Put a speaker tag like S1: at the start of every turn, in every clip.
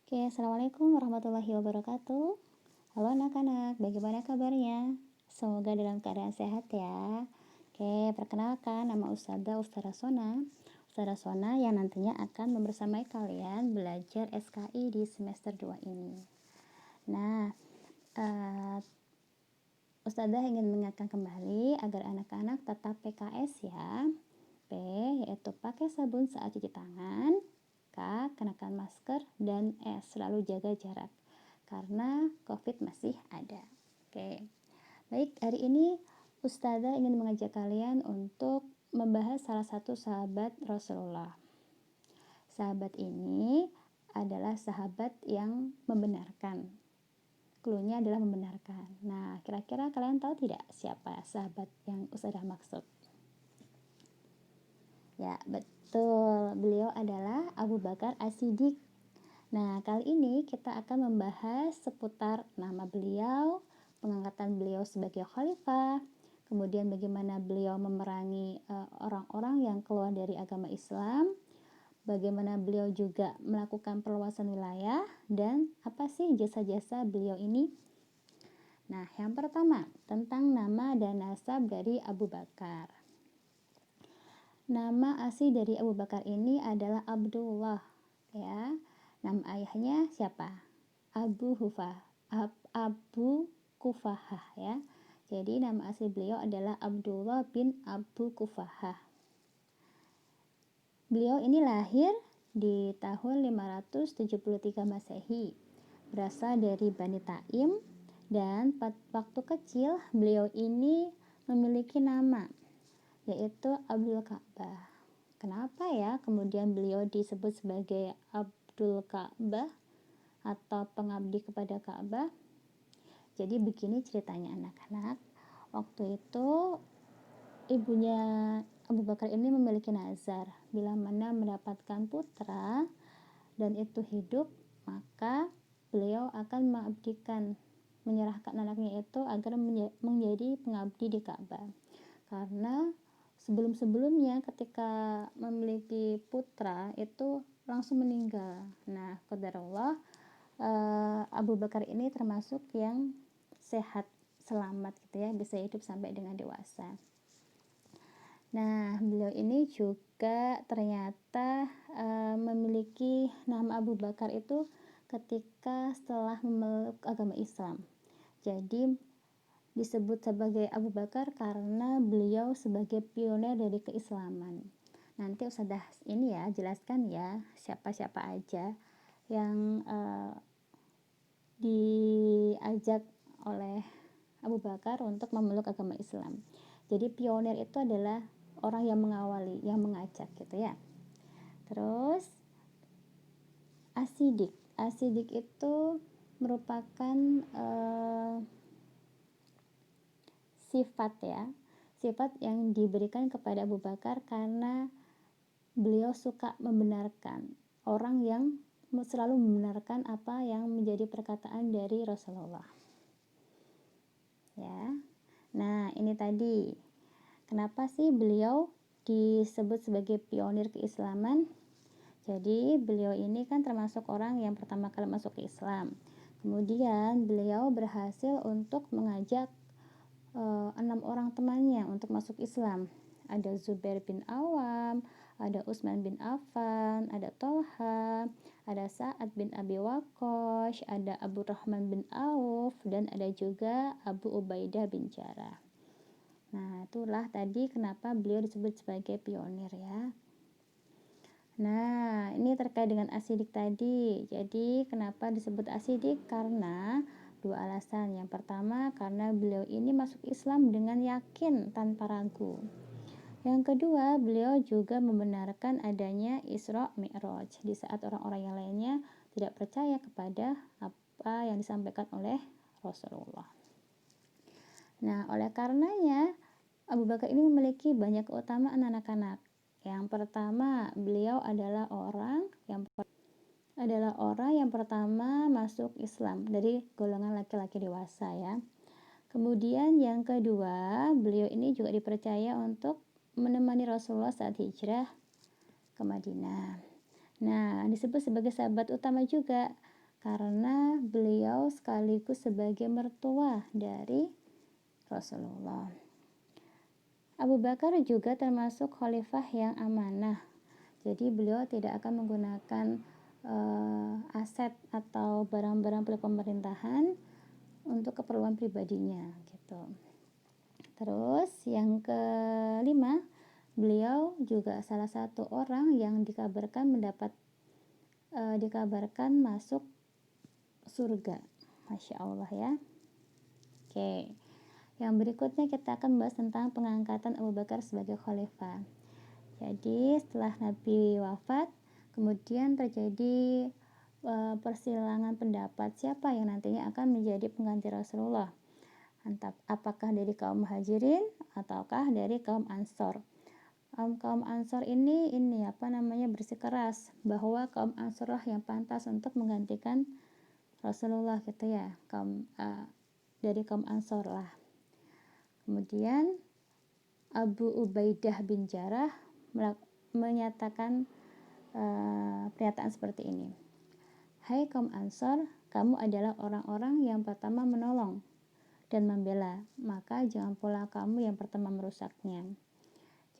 S1: Oke, assalamualaikum warahmatullahi wabarakatuh. Halo anak-anak, bagaimana kabarnya? Semoga dalam keadaan sehat ya. Oke, perkenalkan nama Ustazah Sona. Ustazah Sona yang nantinya akan membersamai kalian belajar SKI di semester 2 ini. Nah, eh, Ustazah ingin mengingatkan kembali agar anak-anak tetap PKS ya. P, yaitu pakai sabun saat cuci tangan. K, kenakan masker. Dan S, selalu jaga jarak karena COVID masih ada. Oke. Baik, hari ini Ustazah ingin mengajak kalian untuk membahas salah satu sahabat Rasulullah. Sahabat ini adalah sahabat yang membenarkan. Cluenya adalah membenarkan. Nah, kira-kira kalian tahu tidak siapa sahabat yang Ustazah maksud? Ya, betul. Beliau adalah Abu Bakar As-Siddiq. Nah, kali ini kita akan membahas seputar nama beliau, pengangkatan beliau sebagai khalifah, kemudian bagaimana beliau memerangi orang-orang yang keluar dari agama Islam, bagaimana beliau juga melakukan perluasan wilayah, dan apa sih jasa-jasa beliau ini. Nah, yang pertama, tentang nama dan nasab dari Abu Bakar. Nama asli dari Abu Bakar ini adalah Abdullah, ya. Nama ayahnya siapa? Abu Kufahah, ya. Jadi nama asli beliau adalah Abdullah bin Abu Kufahah. Beliau ini lahir di tahun 573 Masehi. Berasal dari Bani Taim, dan waktu kecil beliau ini memiliki nama, yaitu Abdul Ka'bah. Kenapa ya kemudian beliau disebut sebagai Abdul Ka'bah atau pengabdi kepada Ka'bah? Jadi begini ceritanya anak-anak. Waktu itu ibunya Abu Bakar ini memiliki nazar, bila mana mendapatkan putra dan itu hidup, maka beliau akan mengabdikan, menyerahkan anaknya itu agar menjadi pengabdi di Ka'bah. Karena sebelum-sebelumnya ketika memiliki putra itu langsung meninggal. Nah, qadarullah Abu Bakar ini termasuk yang sehat, selamat gitu ya, bisa hidup sampai dengan dewasa. Nah, beliau ini juga ternyata memiliki nama Abu Bakar itu ketika setelah memeluk agama Islam. Jadi disebut sebagai Abu Bakar karena beliau sebagai pionir dari keislaman. Nanti Ustazah ini ya jelaskan ya siapa-siapa aja yang diajak oleh Abu Bakar untuk memeluk agama Islam. Jadi pionir itu adalah orang yang mengawali, yang mengajak gitu ya. Terus As-Siddiq itu merupakan sifat yang diberikan kepada Abu Bakar karena beliau suka membenarkan, orang yang selalu membenarkan apa yang menjadi perkataan dari Rasulullah, ya. Nah, ini tadi kenapa sih beliau disebut sebagai pionir keislaman. Jadi beliau ini kan termasuk orang yang pertama kali masuk ke Islam. Kemudian beliau berhasil untuk mengajak 6 orang temannya untuk masuk Islam. Ada Zubair bin Awam, ada Utsman bin Affan, ada Tolha, ada Sa'ad bin Abi Waqqas, ada Abu Rahman bin Auf, dan ada juga Abu Ubaidah bin Jarrah. Nah, itulah tadi kenapa beliau disebut sebagai pionir ya. Nah, ini terkait dengan As-Siddiq tadi. Jadi, kenapa disebut As-Siddiq? Karena dua alasan. Yang pertama, karena beliau ini masuk Islam dengan yakin tanpa ragu. Yang kedua, beliau juga membenarkan adanya Isra Mi'raj di saat orang-orang yang lainnya tidak percaya kepada apa yang disampaikan oleh Rasulullah. Nah, oleh karenanya Abu Bakar ini memiliki banyak keutamaan anak-anak. Yang pertama, beliau adalah orang yang pertama masuk Islam dari golongan laki-laki dewasa ya. Kemudian yang kedua, beliau ini juga dipercaya untuk menemani Rasulullah saat hijrah ke Madinah. Nah, disebut sebagai sahabat utama juga karena beliau sekaligus sebagai mertua dari Rasulullah. Abu Bakar juga termasuk khalifah yang amanah. Jadi beliau tidak akan menggunakan aset atau barang-barang milik pemerintahan untuk keperluan pribadinya gitu. Terus yang kelima, beliau juga salah satu orang yang dikabarkan masuk surga. Masya Allah ya. Oke. Yang berikutnya kita akan membahas tentang pengangkatan Abu Bakar sebagai khalifah. Jadi setelah Nabi wafat, kemudian terjadi persilangan pendapat siapa yang nantinya akan menjadi pengganti Rasulullah. Apakah dari kaum Muhajirin ataukah dari kaum Ansor. Kaum Ansor ini bersikeras bahwa kaum Ansor lah yang pantas untuk menggantikan Rasulullah gitu ya. Dari kaum Ansor lah. Kemudian Abu Ubaidah bin Jarrah menyatakan pernyataan seperti ini. Hai kaum Ansor, kamu adalah orang-orang yang pertama menolong dan membela, maka jangan pula kamu yang pertama merusaknya.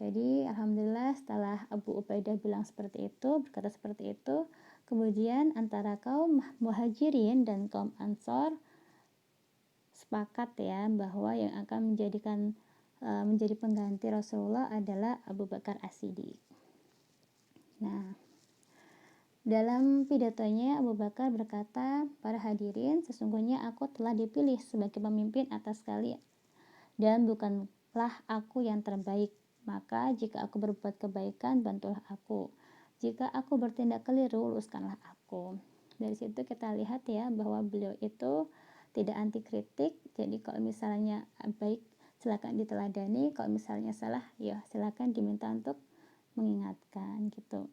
S1: Jadi alhamdulillah setelah Abu Ubaidah berkata seperti itu, kemudian antara kaum Muhajirin dan kaum Ansor sepakat ya bahwa yang akan menjadi pengganti Rasulullah adalah Abu Bakar As-Siddiq. Nah, dalam pidatonya Abu Bakar berkata, para hadirin, sesungguhnya aku telah dipilih sebagai pemimpin atas kalian dan bukanlah aku yang terbaik. Maka jika aku berbuat kebaikan, bantulah aku. Jika aku bertindak keliru, luruskanlah aku. Dari situ kita lihat ya bahwa beliau itu tidak anti kritik. Jadi kalau misalnya baik silakan diteladani, kalau misalnya salah ya silakan diminta untuk mengingatkan gitu.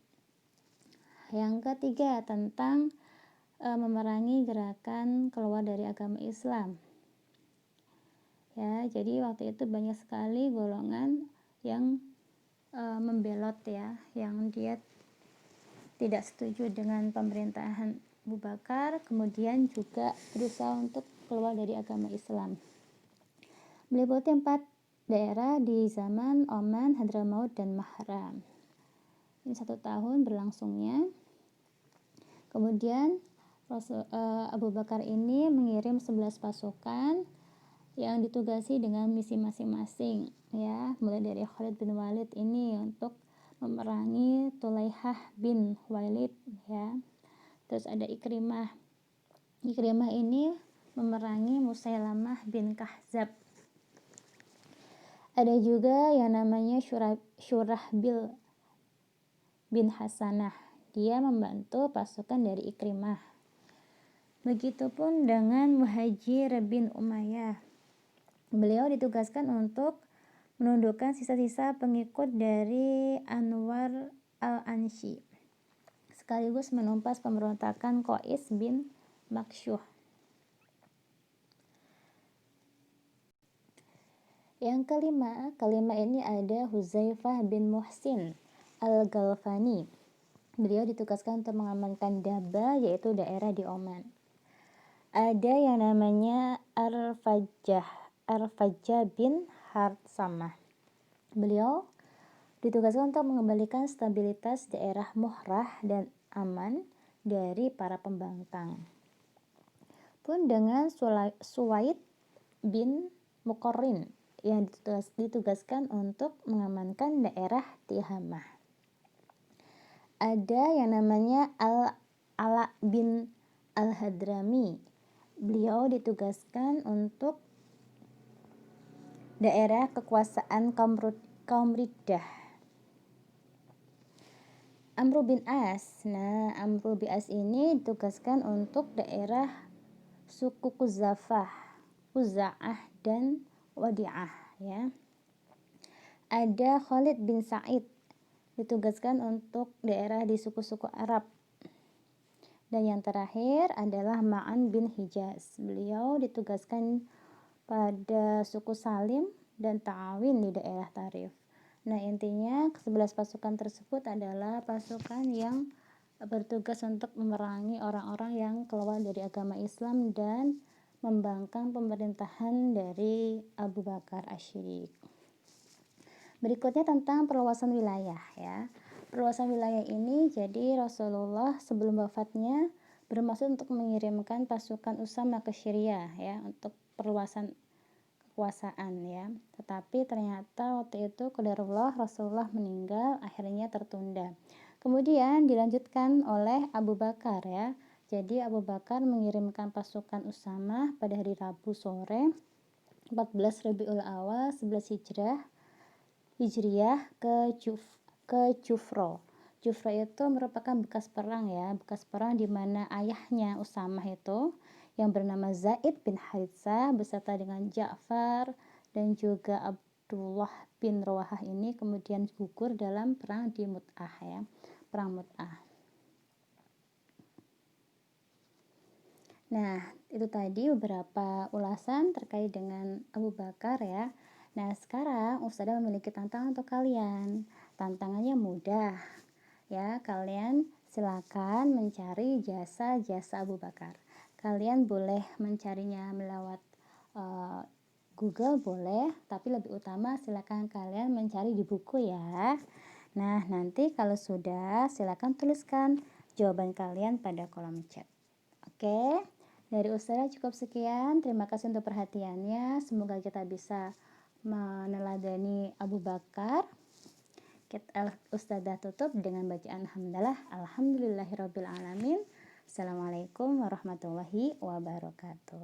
S1: Yang ketiga tentang memerangi gerakan keluar dari agama Islam. Ya, jadi waktu itu banyak sekali golongan yang membelot ya, yang dia tidak setuju dengan pemerintahan Abu Bakar, kemudian juga berusaha untuk keluar dari agama Islam. Meliputi 4 daerah di zaman Oman, Hadramaut, dan Mahram. Ini 1 tahun berlangsungnya. Kemudian Abu Bakar ini mengirim 11 pasukan yang ditugasi dengan misi masing-masing ya, mulai dari Khalid bin Walid ini untuk memerangi Tulaihah bin Walid ya. Terus ada Ikrimah ini memerangi Musailamah bin Kahzab. Ada juga yang namanya Syurahbil bin Hasanah, dia membantu pasukan dari Ikrimah. Begitupun dengan Muhajir bin Umayyah, beliau ditugaskan untuk menundukkan sisa-sisa pengikut dari Anwar al-Anshi, sekaligus menumpas pemberontakan Qais bin Maksyuh. Yang kelima ini ada Huzaifah bin Muhsin al-Ghalfani. Beliau ditugaskan untuk mengamankan Daba, yaitu daerah di Oman. Ada yang namanya Arfajjah bin Harsamah. Beliau ditugaskan untuk mengembalikan stabilitas daerah Muhrah dan aman dari para pembangkang. Pun dengan Suwaid bin Muqarrin yang ditugaskan untuk mengamankan daerah Tihamah. Ada yang namanya Ala bin Al-Hadrami. Beliau ditugaskan untuk daerah kekuasaan kaum Riddah. Amr bin As. Nah, Amr bin As ini ditugaskan untuk daerah suku Quzafah, Quza'ah dan Wadi'ah ya. Ada Khalid bin Sa'id, ditugaskan untuk daerah di suku-suku Arab. Dan yang terakhir adalah Ma'an bin Hijaz. Beliau ditugaskan pada suku Salim dan Ta'awin di daerah Tarif. Nah, intinya 11 pasukan tersebut adalah pasukan yang bertugas untuk memerangi orang-orang yang keluar dari agama Islam dan membangkang pemerintahan dari Abu Bakar Asy-Syiddiq. Berikutnya tentang perluasan wilayah ya. Perluasan wilayah ini jadi Rasulullah sebelum wafatnya bermaksud untuk mengirimkan pasukan Usama ke Syria ya untuk perluasan kekuasaan ya. Tetapi ternyata waktu itu qadarullah Rasulullah meninggal, akhirnya tertunda. Kemudian dilanjutkan oleh Abu Bakar ya. Jadi Abu Bakar mengirimkan pasukan Usama pada hari Rabu sore 14 Rabiul Awal 11 Hijriah ke Jufro. Jufro itu merupakan bekas perang ya, bekas perang di mana ayahnya Usamah itu yang bernama Zaid bin Haritsah beserta dengan Ja'far dan juga Abdullah bin Rawahah ini kemudian gugur dalam perang di Mut'ah ya, perang Mut'ah. Nah, itu tadi beberapa ulasan terkait dengan Abu Bakar ya. Nah, sekarang Ustazah memiliki tantangan untuk kalian. Tantangannya mudah ya, kalian silakan mencari jasa-jasa Abu Bakar. Kalian boleh mencarinya melewat Google boleh, tapi lebih utama silakan kalian mencari di buku ya. Nah, nanti kalau sudah silakan tuliskan jawaban kalian pada kolom chat. Oke, dari Ustazah cukup sekian. Terima kasih untuk perhatiannya. Semoga kita bisa meneladani Abu Bakar. Ustazah tutup dengan bacaan hamdalah alhamdulillahirabbil alamin. Assalamualaikum warahmatullahi wabarakatuh.